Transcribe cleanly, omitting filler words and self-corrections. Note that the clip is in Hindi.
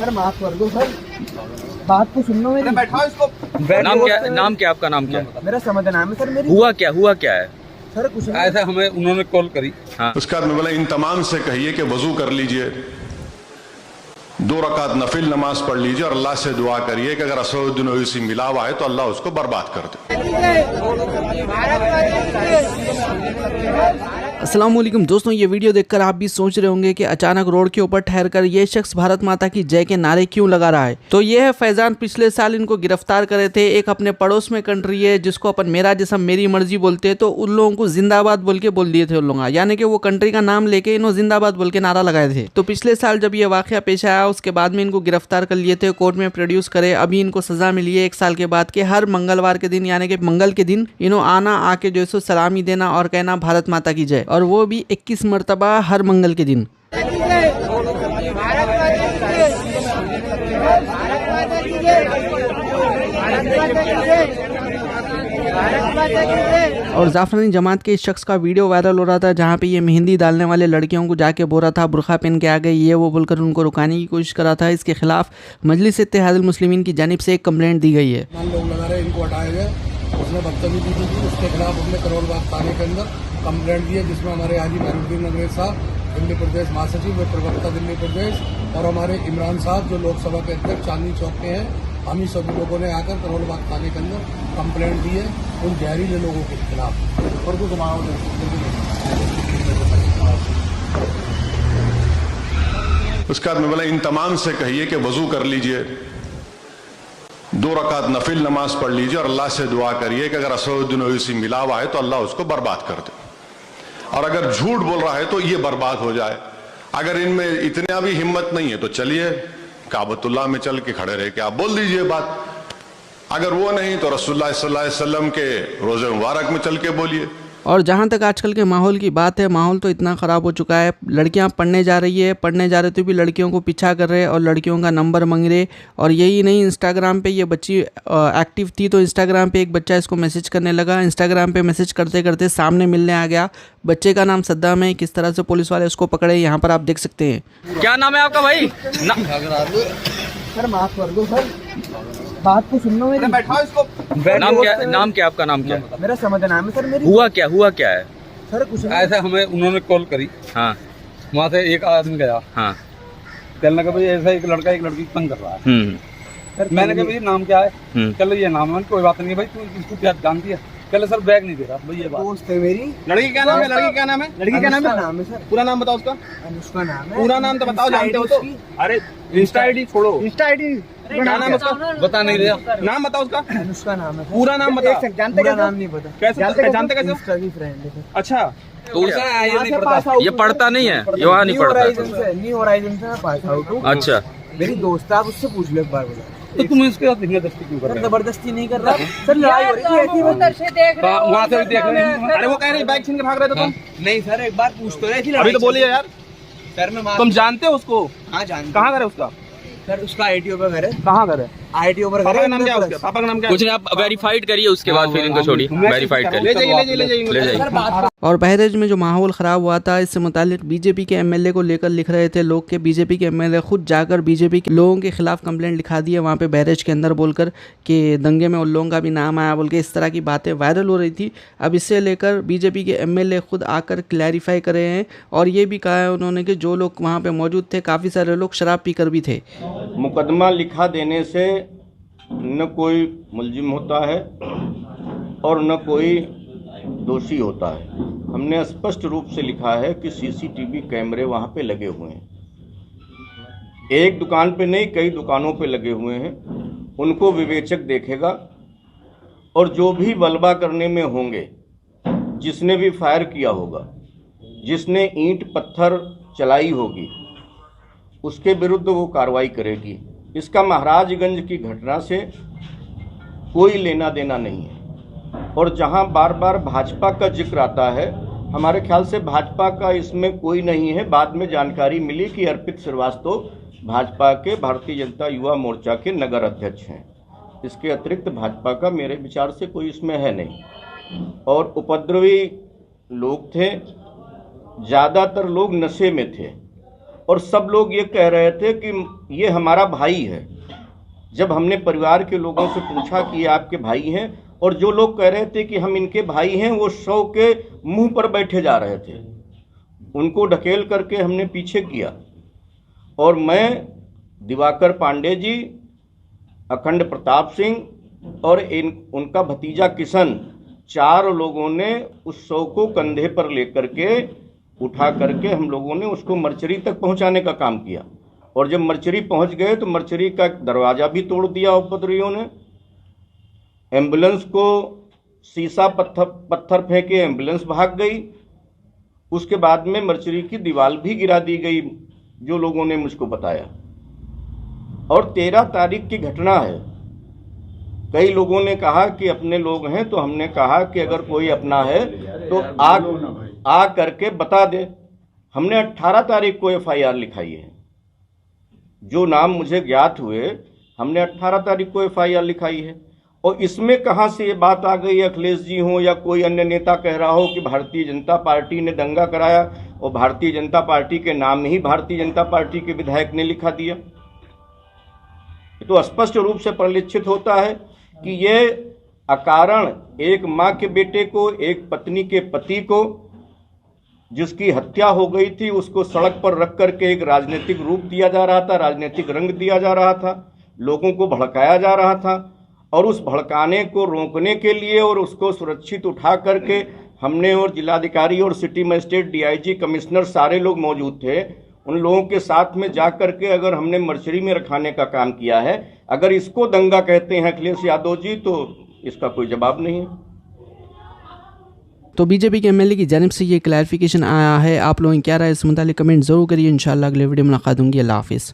सर माफ कर दो सर, बात तो सुन लो मेरी। बैठाओ इसको। नाम क्या आपका नाम क्या? मेरा समझ नाम है सर। मेरी हुआ क्या है? सर कुछ नहीं। ऐसा हमें उन्होंने कॉल करी। हाँ। उसके बाद में बोला इन तमाम से कहिए कि वजू कर लीजिए, 2 रकात नफिल नमाज पढ़ लीजिए और अल्लाह से दुआ करिए कि अगर असदुद्दीन ओवैसी मिला हुआ है तो अल्लाह उसको बर्बाद कर दे। अस्सलाम वालेकुम दोस्तों, ये वीडियो देखकर आप भी सोच रहे होंगे कि अचानक रोड के ऊपर ठहरकर ये शख्स भारत माता की जय के नारे क्यों लगा रहा है। तो ये है फैजान। पिछले साल इनको गिरफ्तार करे थे। एक अपने पड़ोस में कंट्री है जिसको अपन मेरा जिस्म मेरी मर्जी बोलते हैं, तो उन लोगों को जिंदाबाद बोल के बोल दिए थे उन लोग, यानी कि वो कंट्री का नाम लेके इन्होंने जिंदाबाद बोल के नारा लगाए थे। तो पिछले साल जब ये वाकया पेश आया उसके बाद में इनको गिरफ्तार कर लिए थे, कोर्ट में प्रोड्यूस करे। अभी इनको सजा मिली है 1 साल के बाद के हर मंगलवार के दिन यानी कि मंगल के दिन इन्हों आना, आके जो है सलामी देना और कहना भारत माता की जय, और वो भी 21 मरतबा हर मंगल के दिन। और जाफरानी जमात के इस शख्स का वीडियो वायरल हो रहा था जहां पे ये मेहंदी डालने वाले लड़कियों को जाके बोल रहा था बुरखा पहन के आ गए ये वो बोलकर उनको रुकाने की कोशिश कर रहा था। इसके खिलाफ मजलिस इत्तेहादुल मुस्लिमीन की जानिब से एक कंप्लेंट दी गई है। लोग लगा रहे इनको हटाया गया, उसने बदतमीजी की थी, उसके खिलाफ हमने करोल बाग थाने के अंदर कंप्लेंट दी है, जिसमें हमारे हाजी मैनुद्दीन अंग्रेज साहब दिल्ली प्रदेश महासचिव व प्रवक्ता दिल्ली प्रदेश और हमारे इमरान साहब जो लोकसभा के अध्यक्ष चांदनी चौक के हैं, हम ही सभी लोगों ने आकर करोल बाग थाने के अंदर कंप्लेंट दी है उन जहरीले लोगों के खिलाफ। और कुछ उसके बाद में बोला इन तमाम से कहिए कि वजू कर लीजिए, 2 रकात नफिल नमाज पढ़ लीजिए और अल्लाह से दुआ करिए कि अगर असदुद्दीन ओवैसी मिला हुआ है तो अल्लाह उसको बर्बाद कर दे, और अगर झूठ बोल रहा है तो ये बर्बाद हो जाए। अगर इनमें इतना भी हिम्मत नहीं है तो चलिए काबतुल्लाह में चल के खड़े रह के आप बोल दीजिए बात, अगर वो नहीं तो रसूलुल्लाह सल्लल्लाहु अलैहि वसल्लम के रोजे मुबारक में चल के बोलिए। और जहाँ तक आजकल के माहौल की बात है, माहौल तो इतना ख़राब हो चुका है। लड़कियाँ पढ़ने जा रहे तो भी लड़कियों को पीछा कर रहे और लड़कियों का नंबर मांग रहे। और यही नहीं, इंस्टाग्राम पे ये बच्ची एक्टिव थी तो इंस्टाग्राम पे एक बच्चा इसको मैसेज करने लगा। इंस्टाग्राम पे मैसेज करते करते सामने मिलने आ गया। बच्चे का नाम सद्दाम है। किस तरह से पुलिस वाले उसको पकड़े यहाँ पर आप देख सकते हैं। क्या नाम है आपका भाई? सर माफ कर दो सर, बात तो सुन लो मेरी। बैठाओ इसको। नाम क्या आपका नाम क्या? मेरा समझ नाम है सर। मेरी हुआ क्या है? सर कुछ नहीं। ऐसा हमें उन्होंने कॉल करी। हाँ। वहाँ से एक आदमी गया। हाँ। कहने लगा भाई ऐसा एक लड़का एक लड़की तंग कर रहा है। मैंने कहा भाई नाम क्या है? चलो ये नाम है, कोई बात नहीं भाई, तू इसको क्या जानती है? कहले सर बैग नहीं दे रहा भाई। ये बात दोस्त है मेरी। लड़की क्या नाम है? लड़की क्या नाम है? लड़की क्या नाम है सर? पूरा नाम बताओ उसका। अनुष्का नाम है। पूरा नाम तो बताओ, जानते हो तो। अरे इंस्टा आईडी छोड़ो। इंस्टा आईडी क्या नाम है उसका? बता नहीं रहा। नाम बताओ उसका। अनुष्का नाम है। पूरा नाम बता। जानते क्या? नाम नहीं पता। कैसे जानते कैसे? इंस्टा की फ्रेंड है। अच्छा तो ये पढ़ता नहीं है, ये वहाँ नहीं पढ़ता। न्यू होराइजन से पास आउट हूँ। अच्छा, मेरी दोस्त है, आप उससे पूछ लो एक बार। बोला तो तुम इसके साथ जबरदस्ती क्यों कर रहे हो? जबरदस्ती नहीं कर रहा सर, लड़ाई हो रही थी ऐसी। वहाँ से भी देख रहे हैं। अरे वो कह रहे बाइक छीन के भाग रहे थे तुम। नहीं सर, एक बार पूछ तो रही थी। अभी तो बोलिए यार सर मैं तुम जानते हो उसको? हाँ जानते। कहाँ घर है उसका? सर उसका आईटीओ पर घर है। कहाँ घर है? आईटीओ पर घर पापा है। का नाम क्या है उसका? पापा का नाम क्या है? कुछ नहीं, आप वेरीफाइड करिए उसके बाद फिर इनको छोड़िए। वेरीफाइड करिए, ले जाइए। और बहरेज में जो माहौल ख़राब हुआ था, इससे मुतालिक बीजेपी के एमएलए को लेकर लिख रहे थे लोग के बीजेपी के एमएलए खुद जाकर बीजेपी के लोगों के खिलाफ कंप्लेंट लिखा दी है वहाँ पे बहरेज के अंदर, बोलकर कि दंगे में उन लोगों का भी नाम आया बोल के इस तरह की बातें वायरल हो रही थी। अब इससे लेकर बीजेपी के एमएलए खुद आकर क्लैरिफाई करे हैं और ये भी कहा है उन्होंने कि जो लोग वहाँ पर मौजूद थे काफ़ी सारे लोग शराब पीकर भी थे। मुकदमा लिखा देने से न कोई मुलजिम होता है और न कोई दोषी होता है। हमने स्पष्ट रूप से लिखा है कि सीसीटीवी कैमरे वहाँ पे लगे हुए हैं। एक दुकान पे नहीं, कई दुकानों पे लगे हुए हैं। उनको विवेचक देखेगा और जो भी बलवा करने में होंगे, जिसने भी फायर किया होगा, जिसने ईंट पत्थर चलाई होगी, उसके विरुद्ध वो कार्रवाई करेगी। इसका महाराजगंज की घटना से कोई लेना देना नहीं है। और जहां बार बार भाजपा का जिक्र आता है, हमारे ख्याल से भाजपा का इसमें कोई नहीं है। बाद में जानकारी मिली कि अर्पित श्रीवास्तव भाजपा के भारतीय जनता युवा मोर्चा के नगर अध्यक्ष हैं। इसके अतिरिक्त भाजपा का मेरे विचार से कोई इसमें है नहीं। और उपद्रवी लोग थे, ज़्यादातर लोग नशे में थे और सब लोग ये कह रहे थे कि ये हमारा भाई है। जब हमने परिवार के लोगों से पूछा कि ये आपके भाई हैं, और जो लोग कह रहे थे कि हम इनके भाई हैं, वो शव के मुंह पर बैठे जा रहे थे। उनको ढकेल करके हमने पीछे किया, और मैं, दिवाकर पांडे जी, अखंड प्रताप सिंह और उनका भतीजा किशन, 4 लोगों ने उस शव को कंधे पर लेकर के उठा करके हम लोगों ने उसको मर्चरी तक पहुंचाने का काम किया। और जब मर्चरी पहुंच गए तो मर्चरी का दरवाजा भी तोड़ दिया उपद्रवियों ने। एम्बुलेंस को शीशा पत्थर फेंके, एम्बुलेंस भाग गई। उसके बाद में मर्चरी की दीवार भी गिरा दी गई, जो लोगों ने मुझको बताया। और 13 तारीख की घटना है। कई लोगों ने कहा कि अपने लोग हैं, तो हमने कहा कि अगर कोई अपना है तो आ करके बता दे। हमने 18 तारीख को FIR लिखाई है। जो नाम मुझे ज्ञात हुए, हमने 18 तारीख को FIR लिखाई है। और इसमें कहां से ये बात आ गई, अखिलेश जी हो या कोई अन्य नेता कह रहा हो कि भारतीय जनता पार्टी ने दंगा कराया, और भारतीय जनता पार्टी के नाम ही भारतीय जनता पार्टी के विधायक ने लिखा दिया। तो स्पष्ट रूप से परिलक्षित होता है कि ये अकारण एक मां के बेटे को, एक पत्नी के पति को, जिसकी हत्या हो गई थी, उसको सड़क पर रख करके एक राजनीतिक रूप दिया जा रहा था, राजनीतिक रंग दिया जा रहा था, लोगों को भड़काया जा रहा था। और उस भड़काने को रोकने के लिए और उसको सुरक्षित उठा करके हमने, और जिलाधिकारी और सिटी मजिस्ट्रेट, DIG, कमिश्नर, सारे लोग मौजूद थे। उन लोगों के साथ में जा करके अगर हमने मर्चरी में रखाने का काम किया है, अगर इसको दंगा कहते हैं अखिलेश यादव जी, तो इसका कोई जवाब नहीं है। तो बीजेपी के MLA की जानिब से ये क्लैरिफिकेशन आया है। आप लोगों की क्या राय इस मुतालिक कमेंट जरूर करिए। इंशाल्लाह अगले वीडियो में मुलाकात होंगी। अल्लाह हाफिज़।